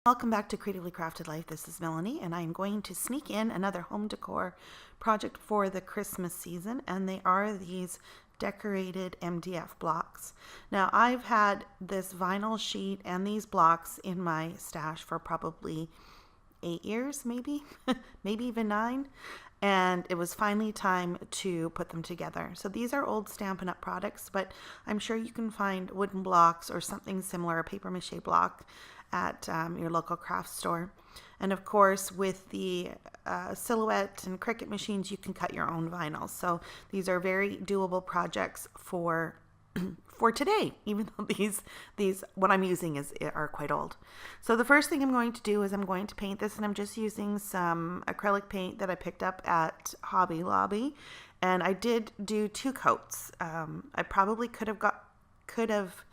Welcome back to Creatively Crafted Life. This is Melanie, and I'm going to sneak in another home decor project for the Christmas season, and they are these decorated MDF blocks. Now, I've had this vinyl sheet and these blocks in my stash for probably 8 years, maybe, maybe even 9. And it was finally time to put them together. So these are old Stampin' Up! Products, but I'm sure you can find wooden blocks or something similar, a paper mache block, at your local craft store. And of course, with the Silhouette and Cricut machines, you can cut your own vinyl. So these are very doable projects for today, even though these what I'm using are quite old. So the first thing I'm going to do is I'm going to paint this, and I'm just using some acrylic paint that I picked up at Hobby Lobby, and I did do 2 coats. I probably could have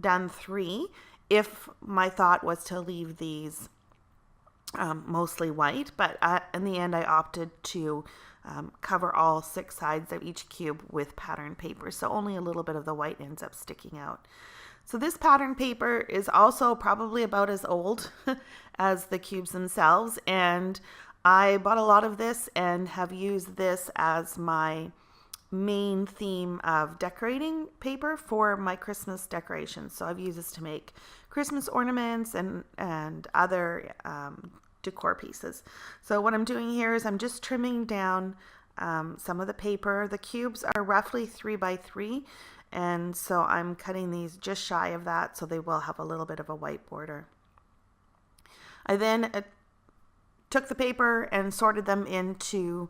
done 3 if my thought was to leave these mostly white, but in the end I opted to cover all 6 sides of each cube with pattern paper, so only a little bit of the white ends up sticking out. So this pattern paper is also probably about as old as the cubes themselves, and I bought a lot of this and have used this as my main theme of decorating paper for my Christmas decorations. So I've used this to make Christmas ornaments and other decor pieces. So what I'm doing here is I'm just trimming down some of the paper. The cubes are roughly 3 by 3, and so I'm cutting these just shy of that, so they will have a little bit of a white border. I then took the paper and sorted them into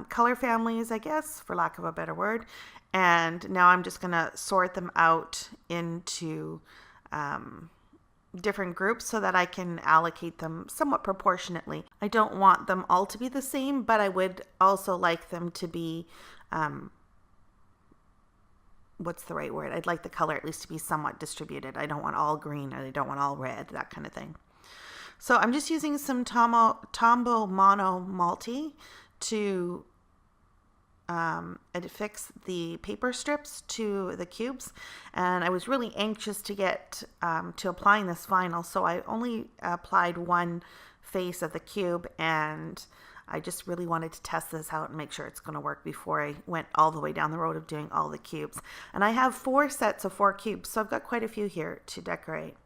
color families, I guess, for lack of a better word. And now I'm just going to sort them out into different groups so that I can allocate them somewhat proportionately. I don't want them all to be the same, but I would also like them to be, what's the right word? I'd like the color at least to be somewhat distributed. I don't want all green and I don't want all red, that kind of thing. So I'm just using some Tombow Mono Multi to affix the paper strips to the cubes, and I was really anxious to get to applying this vinyl, so I only applied one face of the cube, and I just really wanted to test this out and make sure it's going to work before I went all the way down the road of doing all the cubes. And I have 4 sets of 4 cubes, so I've got quite a few here to decorate.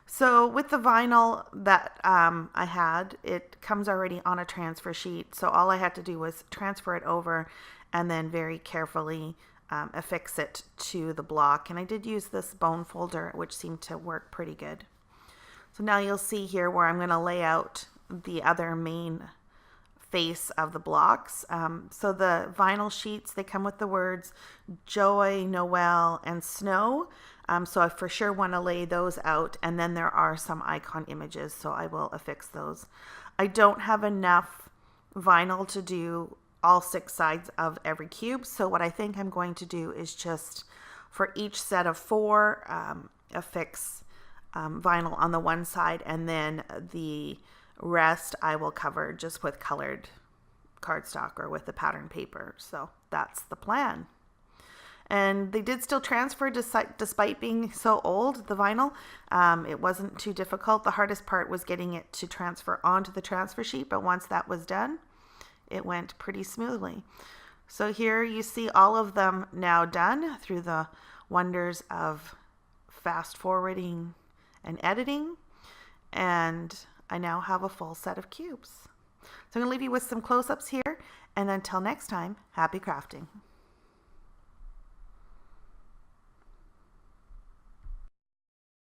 So with the vinyl that I had, it comes already on a transfer sheet. So all I had to do was transfer it over and then very carefully affix it to the block. And I did use this bone folder, which seemed to work pretty good. So now you'll see here where I'm going to lay out the other main face of the blocks. So the vinyl sheets, they come with the words Joy, Noel, and Snow. So I for sure want to lay those out, and then there are some icon images, so I will affix those. I don't have enough vinyl to do all 6 sides of every cube, so what I think I'm going to do is just for each set of 4 affix vinyl on the one side, and then the rest I will cover just with colored cardstock or with the pattern paper. So that's the plan. And they did still transfer despite being so old, the vinyl. It wasn't too difficult. The hardest part was getting it to transfer onto the transfer sheet, but once that was done, it went pretty smoothly. So here you see all of them now done through the wonders of fast forwarding and editing. And I now have a full set of cubes. So I'm going to leave you with some close-ups here. And until next time, happy crafting.